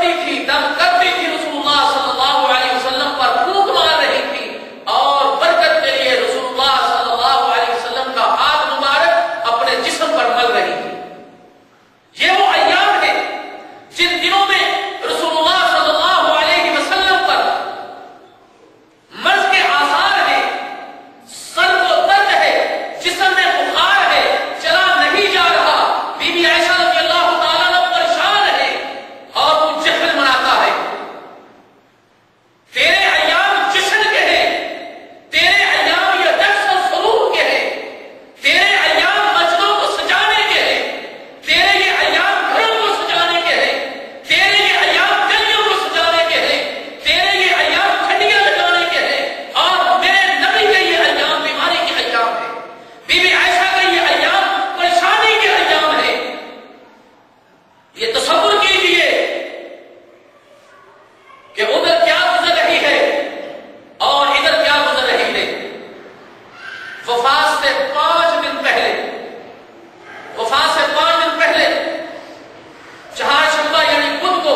تڑپتی تھی، دم کرتی تھی، رسول اللہ صلی اللہ علیہ وسلم پر پھونک مار رہی تھی اور برکت کے لیے رسول اللہ صلی اللہ علیہ وسلم کا ہاتھ مبارک اپنے جسم پر مل رہی تھی۔ یہ وہ ایام ہیں جن دنوں میں رسول اللہ صلی اللہ علیہ وسلم پر مرض کے آثار ہیں، سر کو درد ہے، جسم میں بخار ہے، چلا نہیں جا رہا، بی بی عائشہ رضی اللہ تعالیٰ عنہ پریشان ہے اور وہ جہل مناتا ہے۔ تیرے ایام جشن کے ہیں، تیرے ایام یہ رقص و سرور کے ہیں، تیرے ایام مسجدوں کو سجانے کے ہیں، تیرے یہ ایام گھروں کو سجانے کے ہیں، تیرے یہ ایام گلیوں کو سجانے کے ہیں، تیرے یہ ایام کھڈیاں لگانے کے ہیں، اور میرے نبی کے یہ ایام بیماری کے ایام ہیں، بی بی عائشہ کے یہ ایام پریشانی کے ایام ہیں۔ یہ تصور کیجئے کہ ادھر کیا گزر رہی ہے اور ادھر کیا گزر رہی ہے۔ وفات سے 5 دن پہلے چہارشنبہ یعنی بدھ کو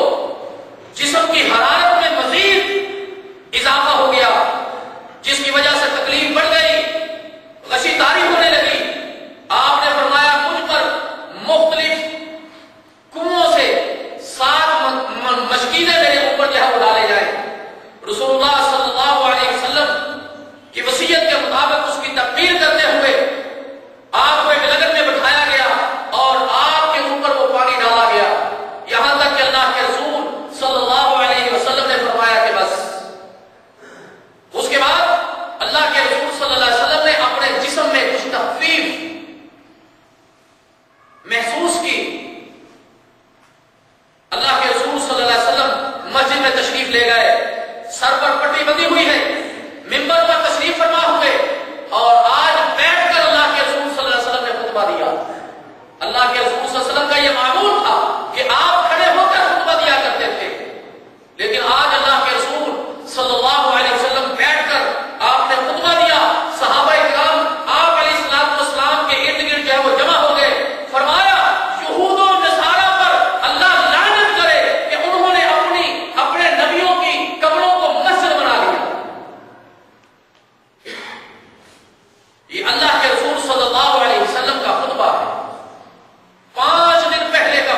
جسم کی حرارت میں مزید اضافہ ہو گیا، جس کی وجہ سے تکلیف بڑھ گئی، غشی طاری ہونے لگی۔ آپ نے فرمایا مجھ پر مختلف کنووں سے 7 مشکیزیں میرے اوپر جو ہے وہ ڈالے جائیں۔ رسول اللہ صلی اللہ علیہ وسلم کی وصیت کے مطابق اس کی تکبیر کرتے ہوئے آپ کو ایک لگن میں بٹھایا گیا اور آپ کے اوپر وہ پانی ڈالا گیا، یہاں تک کہ اللہ کے رسول صلی اللہ علیہ وسلم نے فرمایا کہ بس۔ اس کے بعد اللہ کے رسول صلی اللہ علیہ وسلم نے اپنے جسم میں کچھ تخفیف محسوس کی۔ اللہ کے رسول صلی اللہ علیہ وسلم مسجد میں تشریف لے گئے، سر پر پٹی بندھی ہوئی ہے، منبر پر تشریف فرما ہوئے، اور آج بیٹھ کر اللہ کے رسول صلی اللہ علیہ وسلم نے خطبہ دیا۔ اللہ کے رسول صلی اللہ علیہ وسلم کا یہ معمول تھا کہ آپ کھڑے ہو کر خطبہ دیا کرتے تھے، لیکن آج اللہ کے رسول صلی اللہ علیہ وسلم بیٹھ کر آپ نے خطبہ دیا۔ صحابہ کرام آپ علیہ الصلوۃ والسلام کے ارد گرد جو ہے وہ جمع ہو گئے، فرمایا یہود و نصارہ پر اللہ لعنت کرے کہ انہوں نے اپنے نبیوں کی قبروں کو مسجد بنا لیا۔ یہ اللہ کے رسول صلی اللہ علیہ وسلم کا خطبہ ہے، 5 دن پہلے کا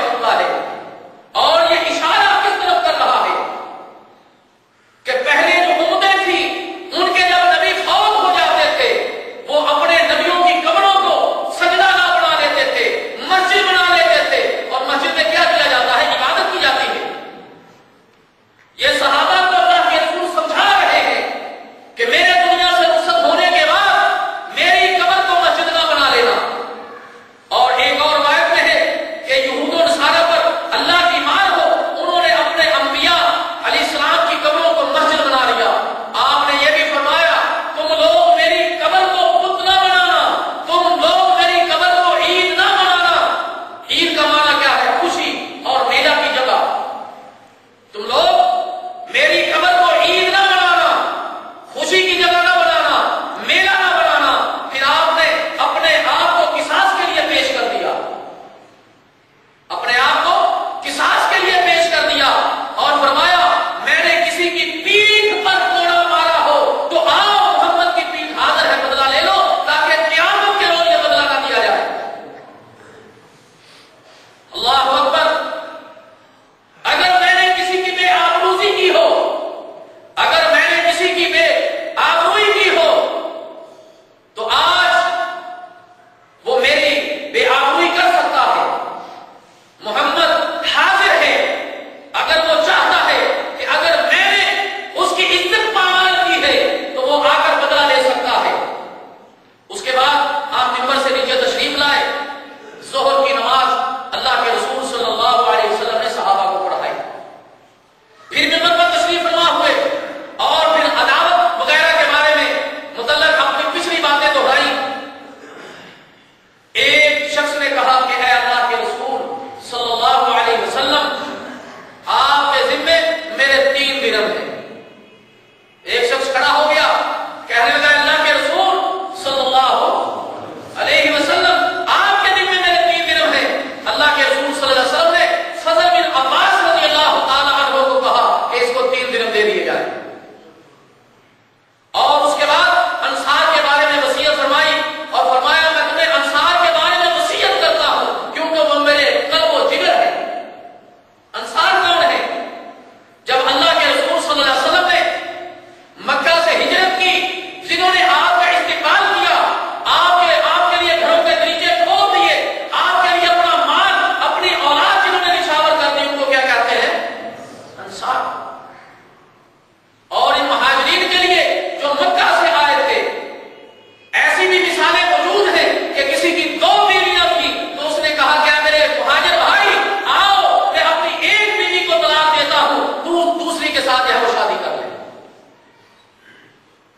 انصار اور ان مہاجرین کے لیے جو مکہ سے آئے تھے، ایسی بھی مثالیں موجود ہیں کہ کسی کی 2 بیویاں تھی تو اس نے کہا کیا میرے مہاجر بھائی آؤ، میں اپنی ایک بیوی کو طلاق دیتا ہوں، تو دوسری کے ساتھ وہ شادی کر لے،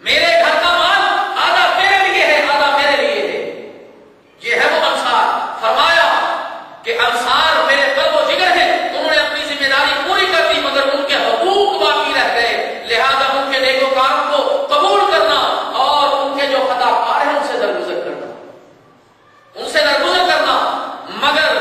میرے گھر کا مال آدھا تیرے لیے ہے آدھا میرے لیے ہے۔ یہ ہے وہ انصار۔ فرمایا کہ انصار میرے قلب و جگر ہیں، انہوں نے اپنی ذمہ داری پوری کر دی مگر ان کے حقوق باقی رہ گئے، لہذا ان کے نیکوکاروں کو قبول کرنا اور ان کے جو خطا کار ہیں ان سے درگزر کرنا، ان سے درگزر کرنا۔ مگر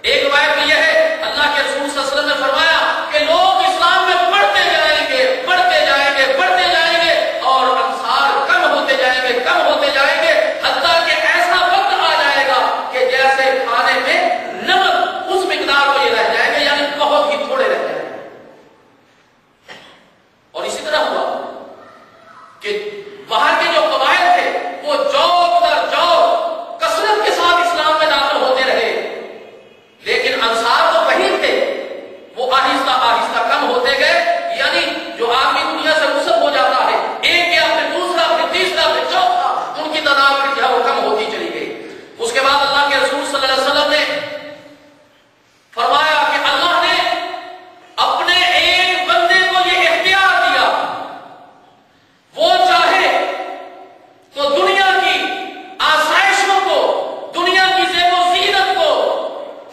ایک روایت یہ ہے اللہ کے رسول صلی اللہ علیہ وسلم نے فرمایا کہ لوگ اسلام میں بڑھتے جائیں گے بڑھتے جائیں گے بڑھتے جائیں گے اور انصار کم ہوتے جائیں گے کم ہوتے جائیں گے، حتیٰ کہ ایسا وقت آ جائے گا کہ جیسے کھانے میں نمک اس مقدار کو یہ رہ جائیں گے، یعنی بہت ہی تھوڑے رہ جائیں گے۔ اور اسی طرح ہوا کہ باہر کے جو قبائل تھے وہ جوک در جوک کثرت کے ساتھ اسلام میں داخل ہوتے رہے، لیکن انصار تو وہی تھے، وہ آہستہ آہستہ کم ہوتے گئے، یعنی جو آدمی دنیا سے رخصت ہو جاتا ہے ایک گیا پھر دوسرا پھر تیسرا پھر چوتھا، ان کی تعداد پھر جو ہے وہ کم ہوتی چلی گئی۔ اس کے بعد اللہ کے رسول صلی اللہ علیہ وسلم نے فرمایا کہ اللہ نے اپنے ایک بندے کو یہ اختیار دیا، وہ چاہے تو دنیا کی آسائشوں کو، دنیا کی زیب و زینت کو،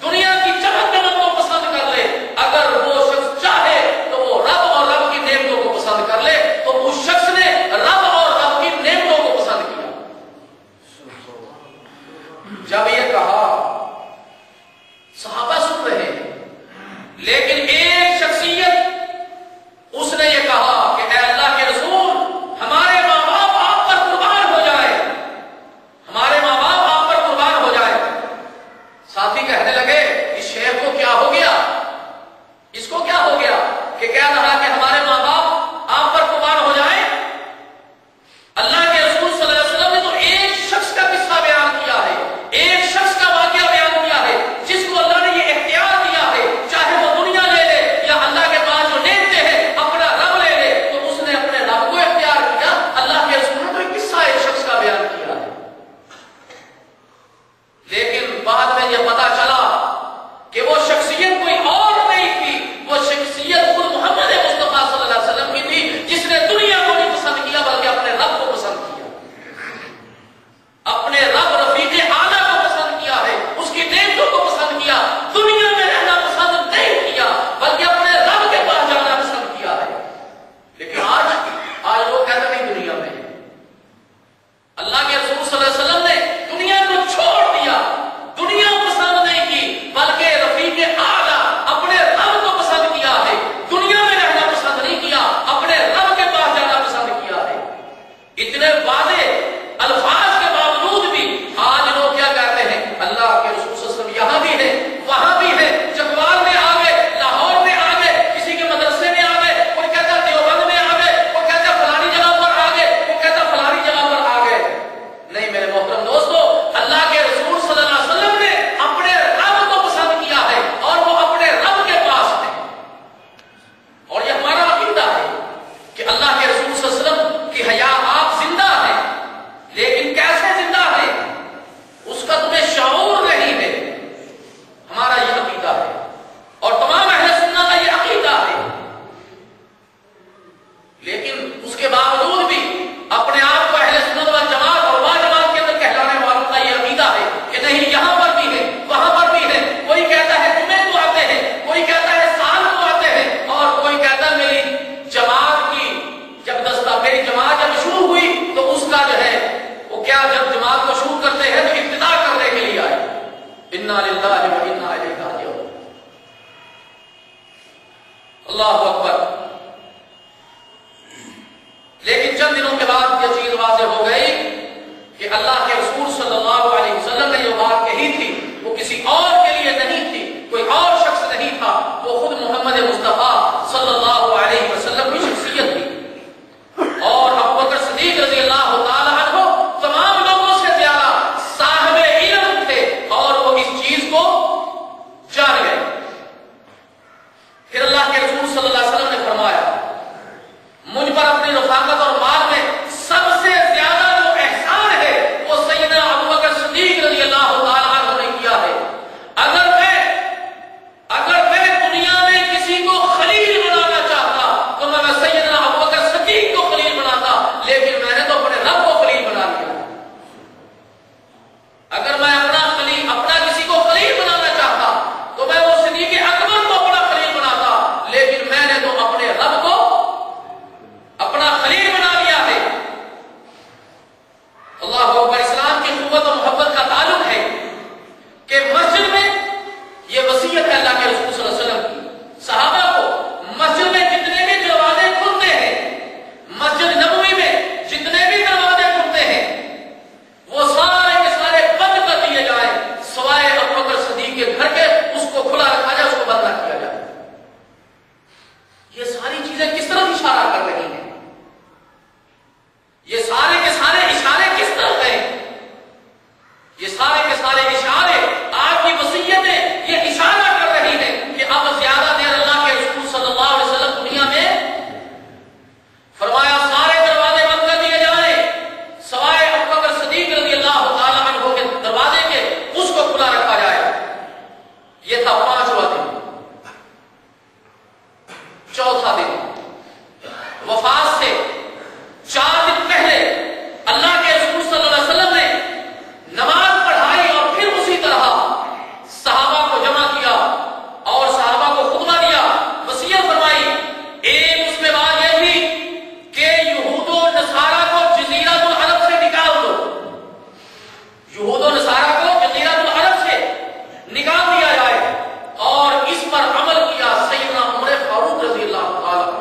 دنیا کی چمک دمک کو پسند کر لے، اگر وہ شخص چاہے تو وہ رب اور رب کی نعمتوں کو پسند کر لے، تو اس شخص نے رب اور رب کی نعمتوں کو پسند کیا۔ جب یہ کہا صحابہ سن رہے ہیں، لیکن ایک شخصیت اس نے یہ کہا کہ اے اللہ کے رسول ہمارے ماں باپ آپ پر قربان ہو جائے، ہمارے ماں باپ آپ پر قربان ہو جائے۔ ساتھی کہنے لگے اس شیخ کو کیا ہو گیا، اس کو کیا ہو گیا کہ کہہ رہا کہ ہمارے ماں باپ آپ پر قربان ہو جائیں؟ اللہ کے رسول صلی اللہ علیہ وسلم نے تو ایک شخص کا قصہ بیان کیا ہے، ایک شخص کا واقعہ بیان کیا ہے جس کو اللہ نے یہ اختیار دیا ہے، چاہے وہ دنیا لے لے یا اللہ کے پاس جو نعمتیں ہیں اپنا رب لے لے، تو اس نے اپنے رب کو اختیار کیا۔ اللہ کے رسول نے تو ایک قصہ ایک شخص کا بیان کیا ہے، لیکن بعد میں یہ پتا چلا کہ وہ شخصیت کوئی اور نہیں تھی، وہ شخصیت خود محمد مصطفیٰ صلی اللہ علیہ وسلم کی تھی، جس نے دنیا کو نہیں پسند کیا بلکہ اپنے رب کو پسند کیا، اپنے رب رفیق اعلیٰ کو پسند کیا ہے، اس کی نعمتوں کو پسند کیا، دنیا میں رہنا پسند نہیں کیا بلکہ اپنے رب کے پاس جانا پسند کیا ہے۔ لیکن آج لوگ کہتے نہیں دنیا میں، اللہ کے رسول صلی اللہ علیہ وسلم نے دنیا کو چھوڑ دیا، دنیا پسند نہیں کی بلکہ رفیق اعلیٰ اپنے رب کو پسند کیا ہے، دنیا میں رہنا پسند نہیں کیا، اپنے رب کے پاس جانا پسند کیا ہے۔ اتنے واضح الفاظ کے باوجود بھی آج لوگ کیا کہتے ہیں، اللہ کے رسول صلی اللہ علیہ وسلم یہاں بھی ہے وہاں بھی ہے، چکوال میں آ گئے، لاہور میں آ گئے، کسی کے مدرسے میں آ گئے، کوئی کہتا دیوبند میں آ گئے، کوئی کہتا فلانی جگہ پر آ گئے، کوئی کہتا فلانی جگہ پر آ گئے۔ نہیں میرے محترم دوستو، اللہ کے رسول صلی اللہ علیہ وسلم نے اپنے رب کو پسند کیا ہے اور وہ اپنے رب کے پاس ہے، اور یہ ہمارا عقیدہ ہے کہ اللہ کے رسول صلی اللہ علیہ وسلم کی حیات آپ زندہ ہیں، لیکن کیسے زندہ ہے اس کا تمہیں شعور نہیں ہے، ہمارا یہ عقیدہ ہے اور تمام اہل سنت کا یہ عقیدہ ہے، لیکن اس کے باوجود بھی اپنے آپ کو اہل سنت والجماعت اور واجماعت کے اندر کہلانے والوں کا یہ عقیدہ ہے کہ نہیں یہاں پر بھی ہے وہاں پر بھی ہے، کوئی کہتا ہے جمعے کو آتے ہیں، کوئی کہتا ہے سال کو آتے ہیں، اور کوئی کہتا ہے میری جماعت کی میری جماعت جب شروع ہوئی تو اس کا جو ہے وہ کیا، جب جماعت کو شروع کرتے ہیں تو ابتدا کرنے کے لیے آئے، انا للہ و انا الیہ راجعون۔ اللہ اکبر۔ لیکن چند دنوں کے بعد یہ چیز واضح ہو گئی کہ اللہ کے رسول صلی اللہ علیہ وسلم نے جو بات کہی تھی وہ کسی اور کے لیے نہیں تھی، کوئی اور شخص نہیں تھا، وہ خود محمد مصطفیٰ صلی اللہ علیہ وسلم کی شخصیت تھی، اور ابوبکر صدیق رضی اللہ تعالیٰ عنہ تمام لوگوں سے زیادہ صاحب علم تھے اور وہ اس چیز کو جان گئے۔ پھر اللہ کے رسول صلی اللہ علیہ وسلم چیزیں کس طرف اشارہ کر رہی ہیں؟ یہ سارے کے سارے اشارے کس طرف ہیں؟ یہ سارے کے سارے اشارے آپ کی وصیتیں یہ اشارہ کر رہی ہیں کہ اب زیادہ دیر اللہ کے رسول صلی اللہ علیہ وسلم دنیا میں فرمایا سارے دروازے بند کر دیے جائیں سوائے ابو بکر صدیق رضی اللہ تعالیٰ عنہ کے دروازے کے، اس کو کھلا رکھا جائے۔ یہ تھا 5واں دن۔ چوتھا دن وفات سے 4 دن پہلے اللہ کے رسول صلی اللہ علیہ وسلم نے نماز پڑھائی اور پھر اسی طرح صحابہ کو جمع کیا اور صحابہ کو خطبہ دیا، وصیت فرمائی۔ ایک اس میں بات یہ تھی کہ یہود و نصارہ کو جزیرۃ العرب سے نکال دو، یہود و نصارہ کو جزیرۃ العرب سے نکال دیا جائے، اور اس پر عمل کیا سیدنا عمر فاروق رضی اللہ تعالیٰ عنہ۔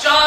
4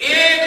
1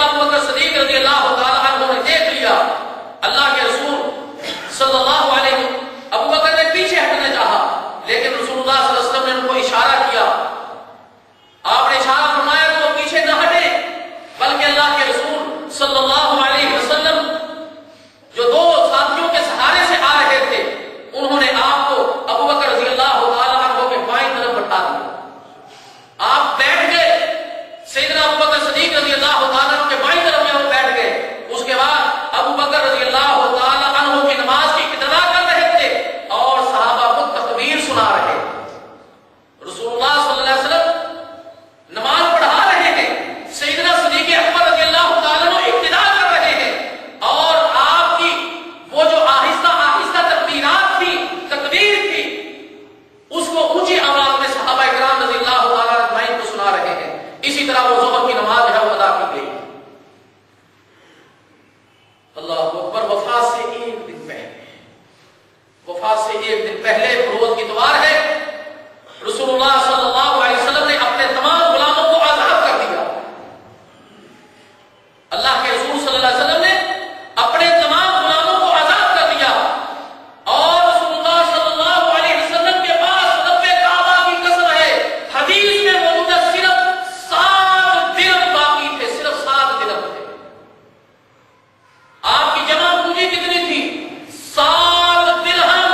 سیدنا ابو بکر صدیق رضی اللہ تعالیٰ عنہ نے دیکھ لیا اللہ کے رسول صلی اللہ علیہ وسلم. ابو بکر نے پیچھے ہٹنا چاہا لیکن رسول اللہ صلی اللہ علیہ وسلم نے ان کو اشارہ کیا. آپ نے اشارہ فرمایا کہ وہ پیچھے نہ ہٹے بلکہ اللہ کے رسول صلی اللہ علیہ وسلم جو دو ساتھیوں کے سہارے سے آ رہے تھے انہوں نے آپ کو ابو بکر رضی اللہ تعالیٰ عنہ کے بائیں طرف بٹھا دیا. آپ بیٹھ گئے. سیدنا ابو بکر صدیق رضی اللہ تعالیٰ عنہ کے بائیں طرف میں وہ بیٹھ گئے. اس کے بعد ابو بکر رضی اللہ تعالیٰ عنہ کی نماز کی ابتدا کر رہے تھے اور صحابہ کو تکبیر سنا رہے. رسول اللہ صلی اللہ علیہ وسلم نماز پڑھا رہے ہیں. سیدنا صدیق اکبر رضی اللہ تعالیٰ عنہ ابتدا کر رہے ہیں اور آپ کی وہ جو آہستہ آہستہ تکبیرات تھی تکبیر تھی اس کو اونچی آواز میں صحابہ کرام رضی اللہ تعالیٰ عنہ کو سنا رہے ہیں. اسی طرح وہ ظہر کی نماز ہے وہ ادا کی گئی. اللہ اکبر. وفات سے ایک دن پہلے روز کی اتوار ہے. رسول اللہ صلی اللہ علیہ وسلم نے اپنے تمام غلاموں کو آزاد کر دیا. اللہ کے رسول صلی اللہ علیہ وسلم نے اپنے تمام غلاموں کو آزاد کر دیا اور رسول اللہ صلی اللہ علیہ وسلم کے پاس رب کعبہ کی قسم ہے حدیث میں موجود ہے صرف 7 درہم باقی تھے. صرف 7 درہم تھے. آپ کی جمع پونجی کتنی تھی؟ 7 درہم.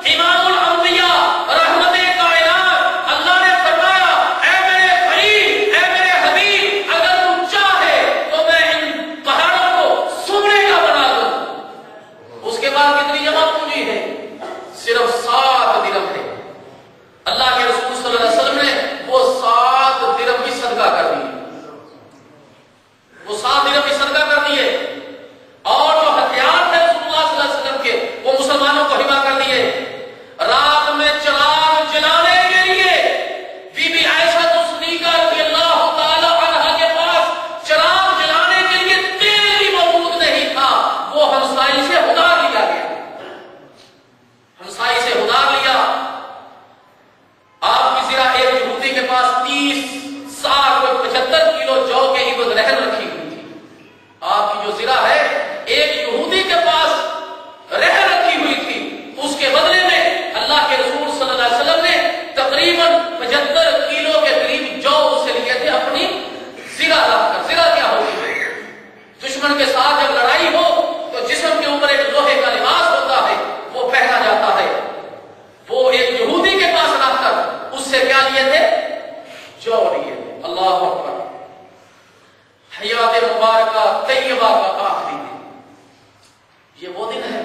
امام الانبیاء رحمت کائنات اللہ نے فرمایا اے میرے خلیل اے میرے حبیب اگر تم چاہے تو میں ان پہاڑوں کو سونے کا بنا دوں. اس کے بعد کتنی جمع پونجی ہے؟ صرف 7 درہم ہے. اللہ کے رسول صلی اللہ علیہ وسلم نے وہ 7 درہم کی صدقہ کر دی. وہ 7 درہم کی صدقہ کر دیے اور جو ہتھیار تھے رسول اللہ صلی اللہ علیہ وسلم کے وہ مسلمانوں کو ہبہ کر دیے. رات میں چراغ جلانے کے لیے بی بی عائشہ صدیقہ رضی اللہ تعالی عنہا کے پاس چراغ جلانے کے لیے تیل بھی موجود نہیں تھا. وہ ہمسائی سے ادھار لیا گیا. ہمسائی سے ادھار لیا. آپ کی زرہ ایک یہودی کے پاس 30 سال کوئی 75 کلو جو کے عوض رہن رکھی ہوئی تھی. آپ کی جو زرہ ہے ایک یہودی کے پاس رہ رکھی ہوئی تھی. اس کے بدلے میں اللہ کے رسول صلی اللہ علیہ وسلم نے تقریباً 75 کلو کے قریب جو اسے لیے تھے اپنی زرہ رکھ کر. زرہ کیا ہوتی ہے؟ دشمن کے ساتھ جب لڑائی ہو تو جسم کے اوپر ایک لوہے کا لباس ہوتا ہے وہ پہنا جاتا ہے. وہ ایک یہودی کے پاس رکھ کر اس سے کیا لیے تھے؟ جو لیے تھے. اللہ اکبر. حیات مبارکہ طیبہ کا آخری دن. یہ وہ دن ہے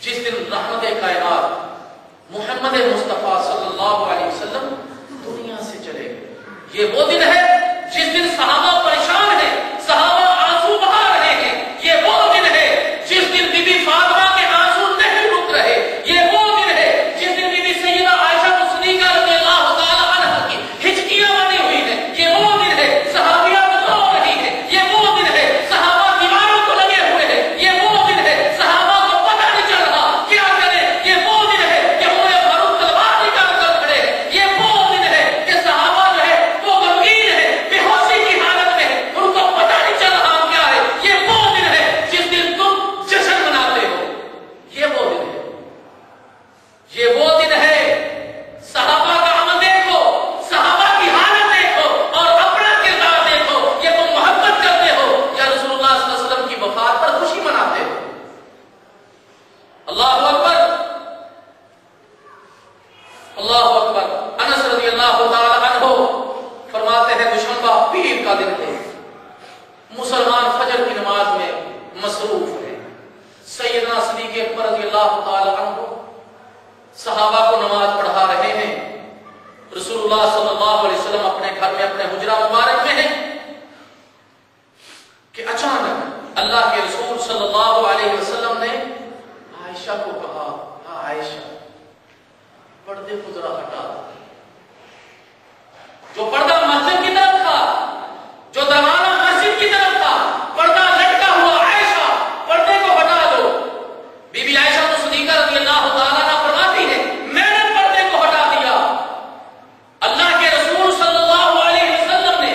جس دن رحمت کائنات محمد مصطفیٰ صلی اللہ علیہ وسلم دنیا سے چلے گئے. یہ وہ دن ہے جس دن صحابہ پریشان ہیں, صحابہ آنسو بہا رہے ہیں. یہ وہ دن ہے جس دن بی بی فاطمہ کے آنسو نہیں رک رہے. یہ وہ دن ہے جس دن بی بی سیدہ عائشہ صدیقہ رضی اللہ تعالی عنہا کی ہچکیاں بنی ہوئی ہیں. یہ وہ دن ہے صحابیات رو رہی ہیں. یہ وہ دن ہے صحابہ دیواروں کو لگے ہوئے ہیں. یہ وہ دن ہے صحابہ کو پتہ نہیں چل رہا کیا کرے. یہ وہ دن ہے کہ عمر فاروق تلوار نکال کر کھڑے. یہ وہ دن ہے کہ صحابہ جو ہے وہ غمگین ہے, بے ہوشی کی حالت میں ہے, ان کو پتہ نہیں چل رہا کیا ہے. یہ وہ دن ہے جس دن تم جشن مناتے ہو. یہ وہ دن ہے. یہ وہ دن ہے. صحابہ کا عمل دیکھو, صحابہ کی حالت دیکھو اور اپنا کردار دیکھو. یہ تم محبت کرتے ہو یا رسول اللہ صلی اللہ علیہ وسلم کی وفات پر خوشی مناتے ہو؟ اللہ اکبر. اللہ اکبر. انس رضی اللہ تعالی عنہ فرماتے ہیں دوشنبہ پیر کا دن ہے. مسلمان فجر کی نماز میں مصروف ہے. سیدنا صدیق اکبر رضی اللہ تعالی عنہ صحابہ کو نماز پڑھا رہے ہیں. رسول اللہ صلی اللہ علیہ وسلم اپنے گھر میں اپنے حجرہ مبارک میں ہیں کہ اچانک اللہ کے رسول صلی اللہ علیہ وسلم نے عائشہ کو کہا, ہاں عائشہ پردے کو ذرا ہٹا دو. جو پردہ مسجد کی طرف تھا, جو دروازہ مسجد کی طرف تھا, پردہ لٹکا ہوا, عائشہ پردے کو ہٹا دو. بی بی عائشہ تو صدیقہ رضی اللہ تعالیٰ عنہ فرماتی ہے میں نے پردے کو ہٹا دیا. اللہ کے رسول صلی اللہ علیہ وسلم نے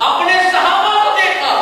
اپنے صحابہ کو دیکھا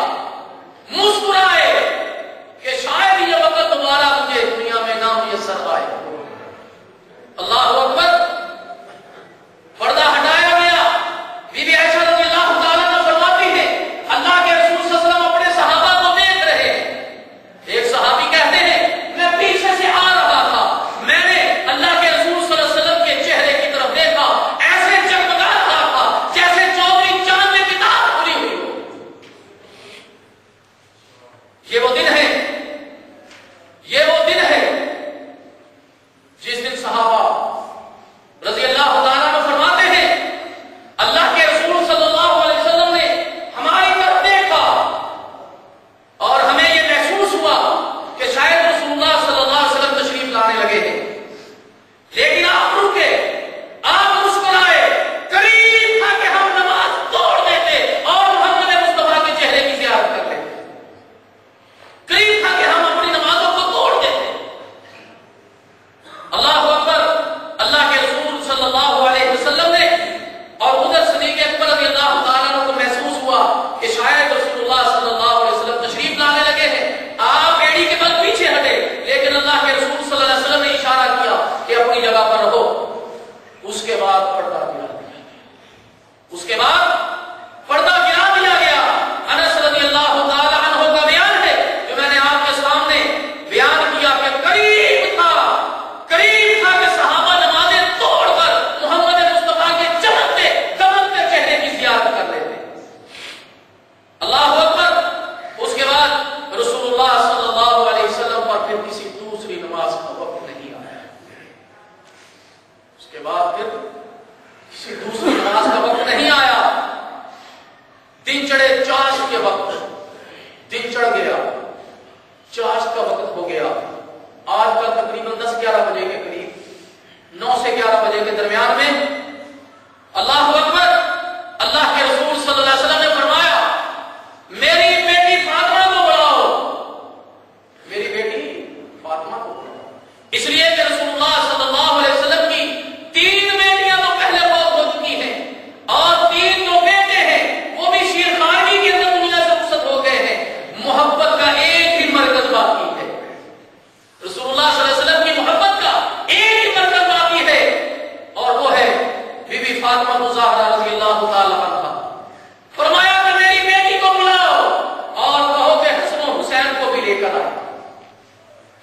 چڑھے چاشت کے وقت، دن چڑھ گیا، چاشت کا وقت ہو گیا، آج کل تقریباً 10-11 بجے کے قریب، 9 سے 11 بجے کے درمیان میں اللہ اکبر، اللہ کے رسول صلی اللہ علیہ وسلم نے فرمایا میری بیٹی فاطمہ کو بلاؤ، میری بیٹی فاطمہ کو بلاؤ، اس لیے کہ رسول اللہ صلی اللہ علیہ وسلم کی 3 بیٹیاں تو پہلے فوت ہو چکی ہیں اور 3 جو بیٹے ہیں وہ بھی شیر خانگی کے اندر دنیا سے رخصت ہو گئے ہیں، محبت کا ایک ہی مرکز باقی ہے، رسول اللہ صلی اللہ علیہ وسلم کی محبت کا ایک ہی مرکز باقی ہے اور وہ ہے بی بی فاطمہ الزہرا رضی اللہ تعالی عنہا۔ فرمایا کہ میری بیٹی کو بلاؤ اور کہو کہ حسن و حسین کو بھی لے کر آئے،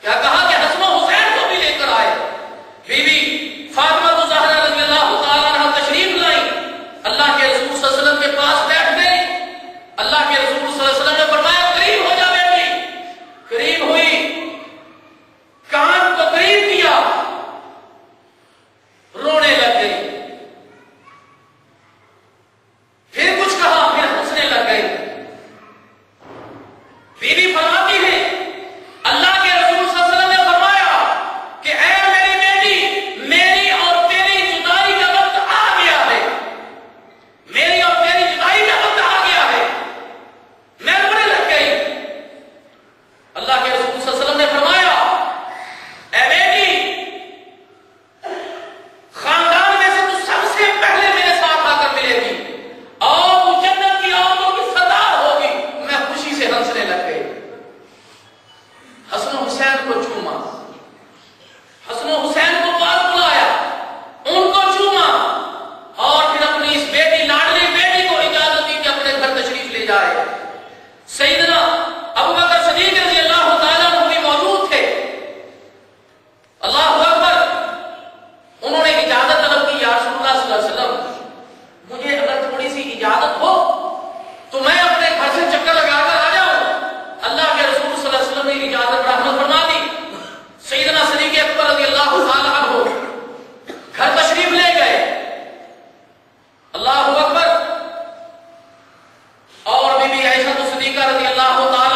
کیا کہا کہ حسن و حسین کو بھی لے کر آئے، بی بی فاطمہ الزہرا رضی اللہ تعالی عنہا تشریف لائی، اللہ کے رسول صلی اللہ علیہ وسلم کے پاس بیٹھ گئی، اللہ کے رسول صلی اللہ علیہ وسلم نے فرمایا قریب ہو جا بیٹی، قریب ہوئی، کان کو قریب کیا، رونے لگ گئی، پھر کچھ کہا، پھر ہنسنے لگ گئی، بی بی فرماتی ہے اللہ کے رسول صلی اللہ علیہ وسلم نے فرمایا کہ اے میری بیٹی، میری اور تیری جدائی کا وقت آ گیا ہے، میری اور تیری جدائی کا وقت آ گیا ہے، میں رونے لگ گئی، اللہ کے رسول صلی اللہ علیہ وسلم نے فرمایا اے بیٹی، خاندان میں سے تو سب سے پہلے میرے ساتھ آ کر ملے گی اور تو جنت کی عورتوں کی سردار ہوگی، میں خوشی سے ہنسنے لگ گئی، حسن و حسین کو چوما، حسن و حسین کو پاس بلایا، ان کو چوما اور پھر اپنی اس بیٹی لاڈلی بیٹی کو اجازت دی کہ اپنے گھر تشریف لے جائے، سیدنا ابوبکر صدیق رضی اللہ تعالیٰ عنہ بھی موجود تھے، اللہ اکبر، انہوں نے اجازت طلب کی، یا رسول اللہ صلی اللہ علیہ وسلم مجھے اگر تھوڑی سی اجازت ہو تو میں اپنے گھر سے چکر لگا کر آ جاؤں، اللہ کے رسول صلی اللہ علیہ وسلم نے اجازت رحمت فرما دی، سیدنا صدیق اکبر رضی اللہ تعالیٰ عنہ گھر تشریف لے گئے، اللہ اکبر، اور بی بی عائشہ صدیقہ رضی اللہ تعالیٰ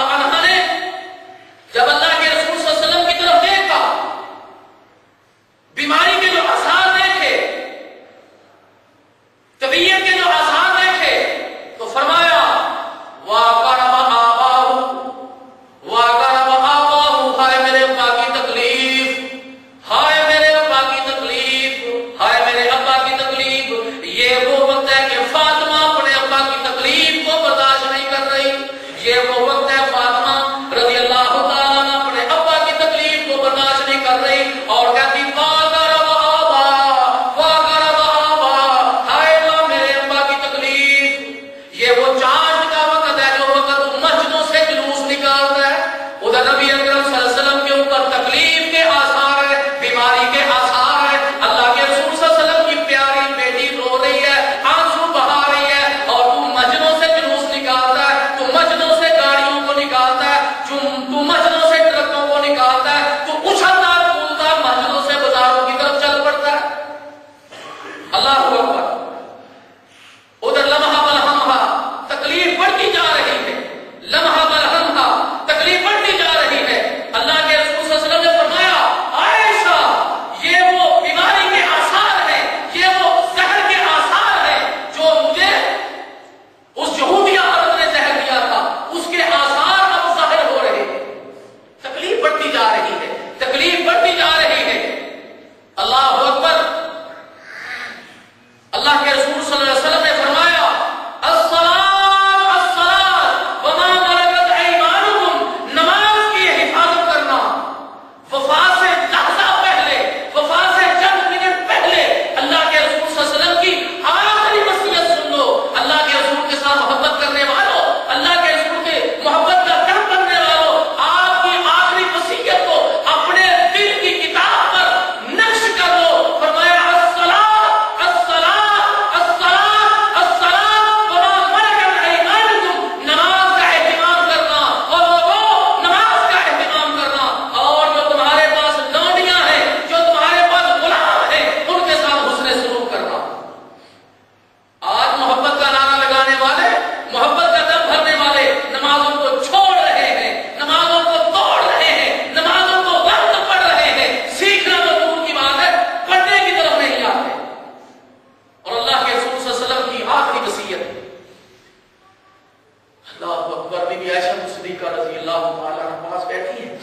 اللہ اکبر، بی بی عائشہ صدیقہ رضی اللہ تعالیٰ عنہ پاس بیٹھی ہیں،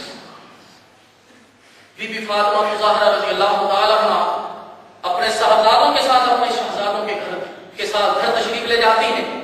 بی بی فاطمہ زہرا رضی اللہ تعالیٰ عنہ اپنے صاحبزادوں کے ساتھ، اپنے شہزادوں کے گھر کے ساتھ گھر تشریف لے جاتی ہیں۔